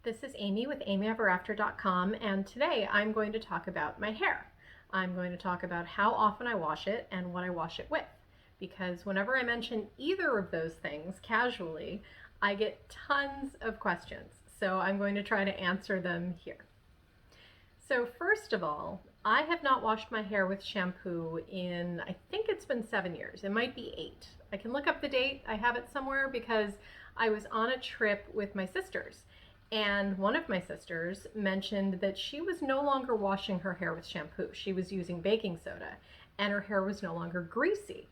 This is Amy with amyeverafter.com, and today I'm going to talk about my hair. I'm going to talk about how often I wash it and what I wash it with, because whenever I mention either of those things casually, I get tons of questions, so I'm going to try to answer them here. So first of all, I have not washed my hair with shampoo in, I think it's been 7 years. It might be 8. I can look up the date. I have it somewhere because I was on a trip with my sisters. And one of my sisters mentioned that she was no longer washing her hair with shampoo. She was using baking soda, and her hair was no longer greasy.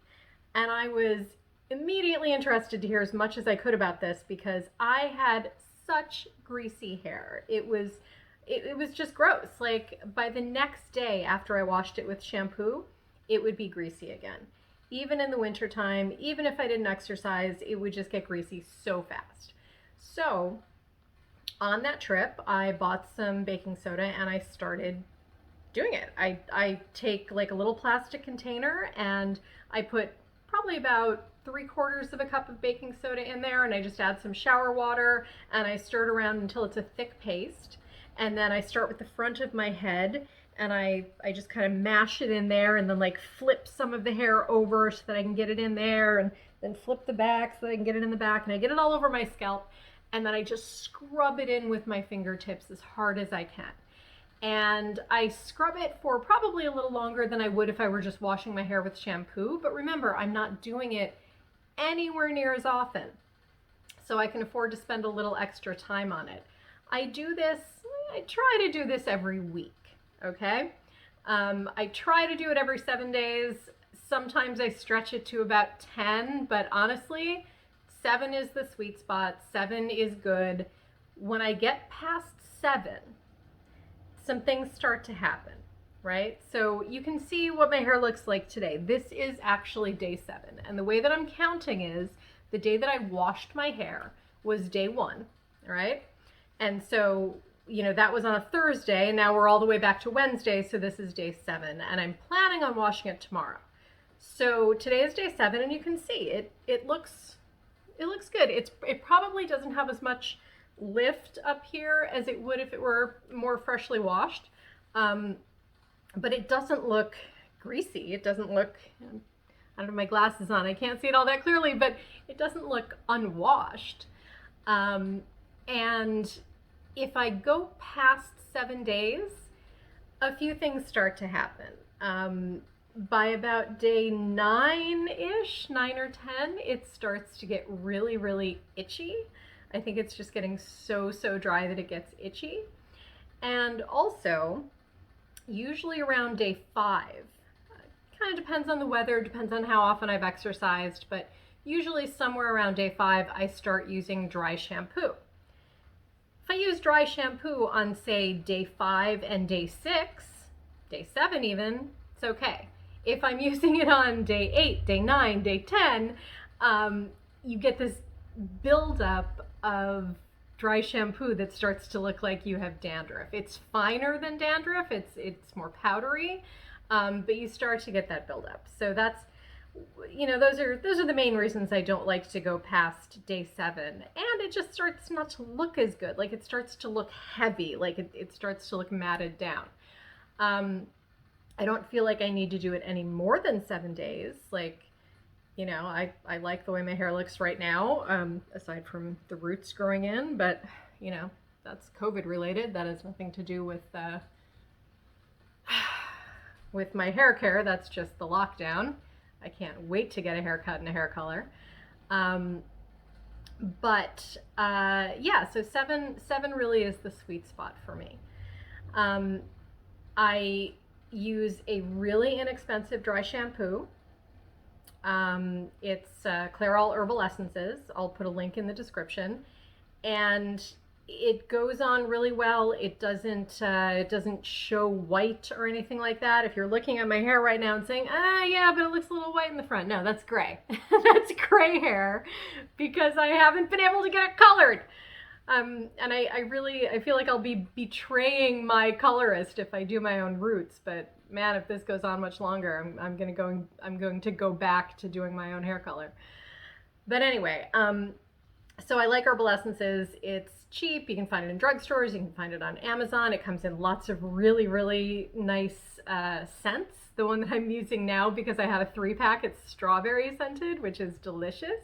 And I was immediately interested to hear as much as I could about this because I had such greasy hair. It was just gross. Like by the next day after I washed it with shampoo, it would be greasy again. Even in the wintertime, even if I didn't exercise, it would just get greasy so fast. So on that trip, I bought some baking soda and I started doing it. I take like a little plastic container and I put probably about 3/4 of a cup of baking soda in there, and I just add some shower water and I stir it around until it's a thick paste. And then I start with the front of my head and I just kind of mash it in there and then like flip some of the hair over so that I can get it in there, and then flip the back so that I can get it in the back, and I get it all over my scalp, and then I just scrub it in with my fingertips as hard as I can. And I scrub it for probably a little longer than I would if I were just washing my hair with shampoo. But remember, I'm not doing it anywhere near as often, so I can afford to spend a little extra time on it. I try to do this every week, okay? I try to do it every 7 days. Sometimes I stretch it to about 10, but honestly, 7 is the sweet spot. 7 is good. When I get past 7, some things start to happen, right? So you can see what my hair looks like today. This is actually day 7. And the way that I'm counting is the day that I washed my hair was day 1, right? And so, that was on a Thursday, and now we're all the way back to Wednesday, so this is day 7, and I'm planning on washing it tomorrow. So today is day 7, and you can see it looks good. It probably doesn't have as much lift up here as it would if it were more freshly washed, but it doesn't look greasy. It doesn't look, I don't have my glasses on, I can't see it all that clearly, but it doesn't look unwashed. And if I go past 7 days, a few things start to happen. By about day 9-ish, 9 or 10, it starts to get really, really itchy. I think it's just getting so dry that it gets itchy. And also, usually around day 5, kind of depends on the weather, depends on how often I've exercised, but usually somewhere around day 5, I start using dry shampoo. If I use dry shampoo on, say, day 5 and day 6, day 7 even, it's okay. If I'm using it on day 8, day 9, day 10, you get this buildup of dry shampoo that starts to look like you have dandruff. It's finer than dandruff, it's more powdery, but you start to get that buildup. So that's, those are the main reasons I don't like to go past day 7. And it just starts not to look as good. Like it starts to look heavy, like it starts to look matted down. I don't feel like I need to do it any more than 7 days. Like, I like the way my hair looks right now, aside from the roots growing in, but that's COVID related. That has nothing to do with my hair care. That's just the lockdown. I can't wait to get a haircut and a hair color. So 7 really is the sweet spot for me. I use a really inexpensive dry shampoo. It's Clairol Herbal Essences. I'll put a link in the description. And it goes on really well. It doesn't show white or anything like that. If you're looking at my hair right now and saying, yeah, but it looks a little white in the front. No, that's gray. That's gray hair because I haven't been able to get it colored. And I feel like I'll be betraying my colorist if I do my own roots, but man, if this goes on much longer, I'm going to go back to doing my own hair color. But anyway, so I like Herbal Essences. It's cheap. You can find it in drugstores. You can find it on Amazon. It comes in lots of really, really nice scents. The one that I'm using now, because I have a 3-pack, it's strawberry scented, which is delicious.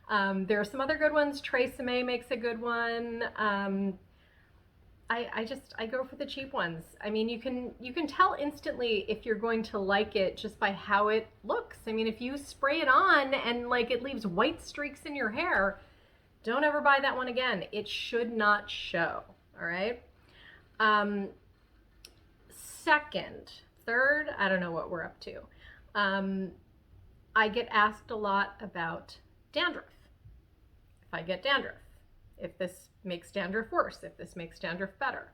There are some other good ones. Tresemme makes a good one. I go for the cheap ones. I mean, you can tell instantly if you're going to like it just by how it looks. I mean, if you spray it on and like it leaves white streaks in your hair, don't ever buy that one again. It should not show. All right. Third, I don't know what we're up to. I get asked a lot about dandruff. If I get dandruff, if this makes dandruff worse, if this makes dandruff better.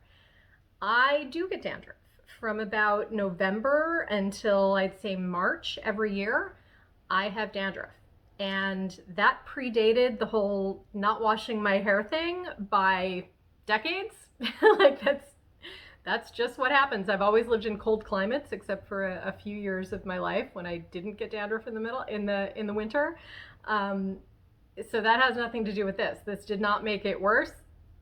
I do get dandruff from about November until I'd say March every year. I have dandruff, and that predated the whole not washing my hair thing by decades. Like that's just what happens. I've always lived in cold climates, except for a few years of my life when I didn't get dandruff in the winter. So that has nothing to do with this. This did not make it worse,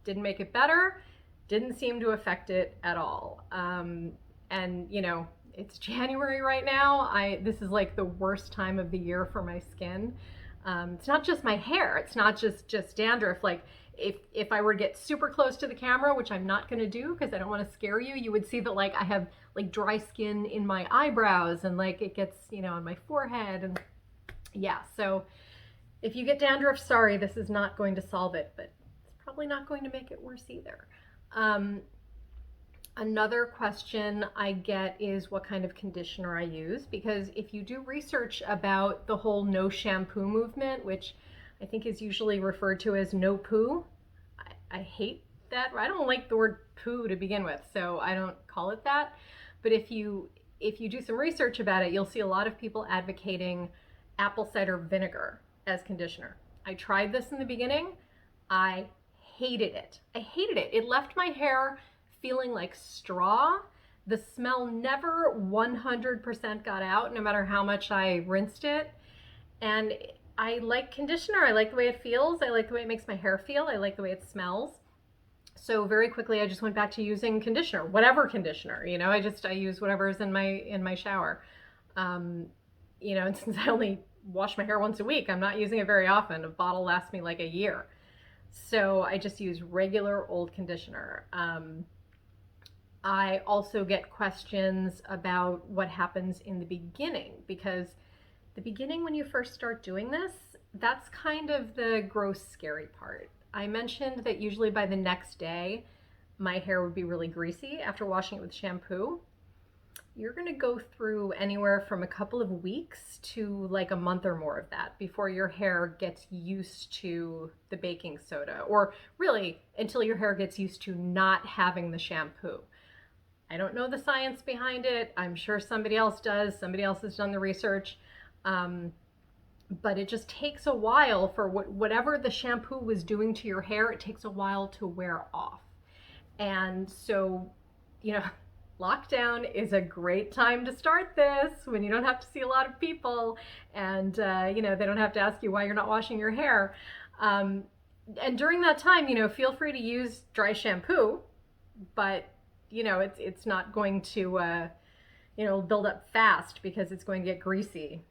didn't make it better, didn't seem to affect it at all. And you know, it's January right now. This is like the worst time of the year for my skin. It's not just my hair. It's not just dandruff. Like if I were to get super close to the camera, which I'm not going to do because I don't want to scare you, you would see that like I have like dry skin in my eyebrows, and like it gets, you know, on my forehead, and yeah. So if you get dandruff, sorry, this is not going to solve it, but it's probably not going to make it worse either. Another question I get is what kind of conditioner I use, because if you do research about the whole no shampoo movement, which I think is usually referred to as no poo, I hate that. I don't like the word poo to begin with, so I don't call it that. But if you do some research about it, you'll see a lot of people advocating apple cider vinegar as conditioner. I tried this in the beginning. I hated it. It left my hair feeling like straw. The smell never 100% got out, no matter how much I rinsed it. And I like conditioner. I like the way it feels. I like the way it makes my hair feel. I like the way it smells. So very quickly, I just went back to using conditioner, whatever conditioner, you know, I use whatever's in my shower. You know, and since I only wash my hair once a week, I'm not using it very often. A bottle lasts me like a year. So I just use regular old conditioner. I also get questions about what happens in the beginning, because the beginning, when you first start doing this, that's kind of the gross, scary part. I mentioned that usually by the next day, my hair would be really greasy after washing it with shampoo. You're going to go through anywhere from a couple of weeks to like a month or more of that before your hair gets used to the baking soda, or really until your hair gets used to not having the shampoo. I don't know the science behind it. I'm sure somebody else does. Somebody else has done the research. But it just takes a while for whatever the shampoo was doing to your hair, it takes a while to wear off. And so, you know, lockdown is a great time to start this, when you don't have to see a lot of people, and you know, they don't have to ask you why you're not washing your hair. And during that time, you know, feel free to use dry shampoo, but you know, it's not going to you know, build up fast, because it's going to get greasy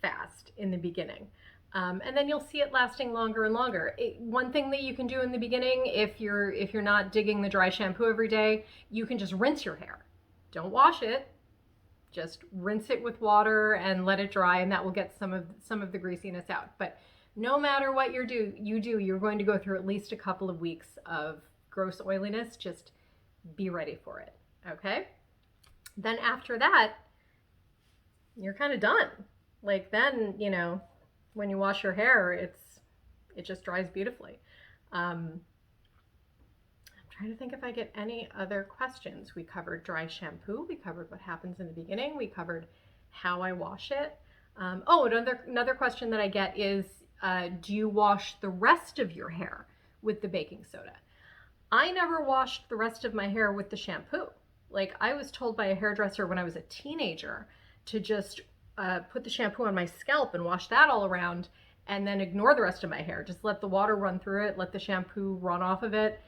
fast in the beginning. And then you'll see it lasting longer and longer. One thing that you can do in the beginning, if you're not digging the dry shampoo every day, you can just rinse your hair. Don't wash it. Just rinse it with water and let it dry, and that will get some of the greasiness out. But no matter what you're going to go through at least a couple of weeks of gross oiliness. Just be ready for it. Okay? Then after that, you're kind of done. Like then, you know, when you wash your hair, it just dries beautifully. I'm trying to think if I get any other questions. We covered dry shampoo. We covered what happens in the beginning. We covered how I wash it. Another question that I get is, do you wash the rest of your hair with the baking soda? I never washed the rest of my hair with the shampoo. Like, I was told by a hairdresser when I was a teenager to just put the shampoo on my scalp and wash that all around, and then ignore the rest of my hair. Just let the water run through it, let the shampoo run off of it.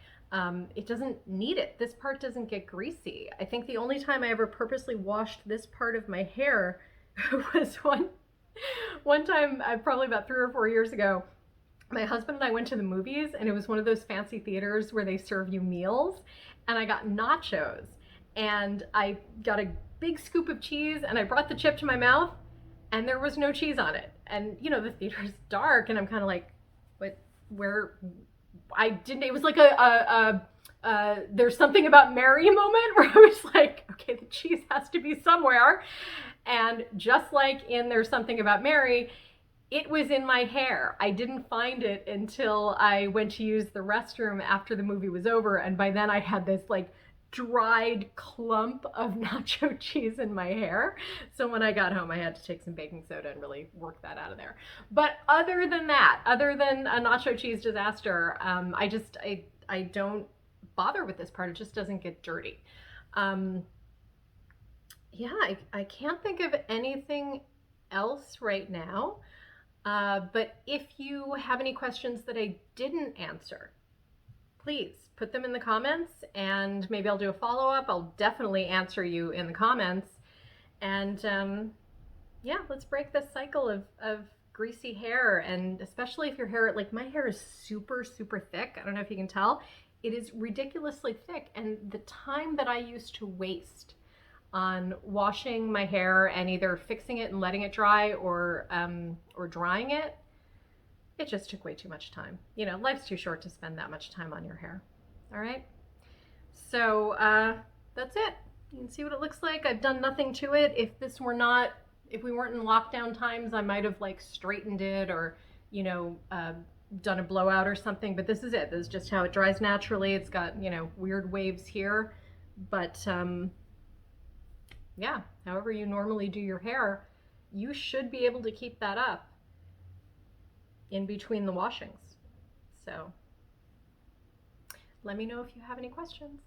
It doesn't need it. This part doesn't get greasy. I think the only time I ever purposely washed this part of my hair was one time, probably about 3 or 4 years ago. My husband and I went to the movies, and it was one of those fancy theaters where they serve you meals, and I got nachos, and I got a big scoop of cheese, and I brought the chip to my mouth, and there was no cheese on it. And you know, the theater's dark, and I'm kind of like, what, where? I didn't, it was like there's something about Mary moment where I was like, okay, the cheese has to be somewhere. And just like in There's Something About Mary, it was in my hair. I didn't find it until I went to use the restroom after the movie was over, and by then I had this like dried clump of nacho cheese in my hair. So when I got home, I had to take some baking soda and really work that out of there. But other than that, other than a nacho cheese disaster, I don't bother with this part. It just doesn't get dirty. Yeah, I can't think of anything else right now. But if you have any questions that I didn't answer, please put them in the comments, and maybe I'll do a follow-up. I'll definitely answer you in the comments. And yeah, let's break this cycle of greasy hair. And especially if your hair, like my hair is super, super thick. I don't know if you can tell. It is ridiculously thick. And the time that I used to waste on washing my hair and either fixing it and letting it dry or drying it, it just took way too much time. You know, life's too short to spend that much time on your hair. All right. So that's it. You can see what it looks like. I've done nothing to it. If we weren't in lockdown times, I might have like straightened it or, you know, done a blowout or something. But this is it. This is just how it dries naturally. It's got, you know, weird waves here. But yeah, however you normally do your hair, you should be able to keep that up in between the washings. So let me know if you have any questions.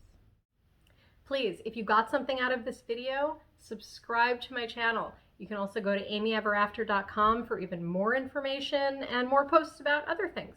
Please, if you got something out of this video, subscribe to my channel. You can also go to amyeverafter.com for even more information and more posts about other things.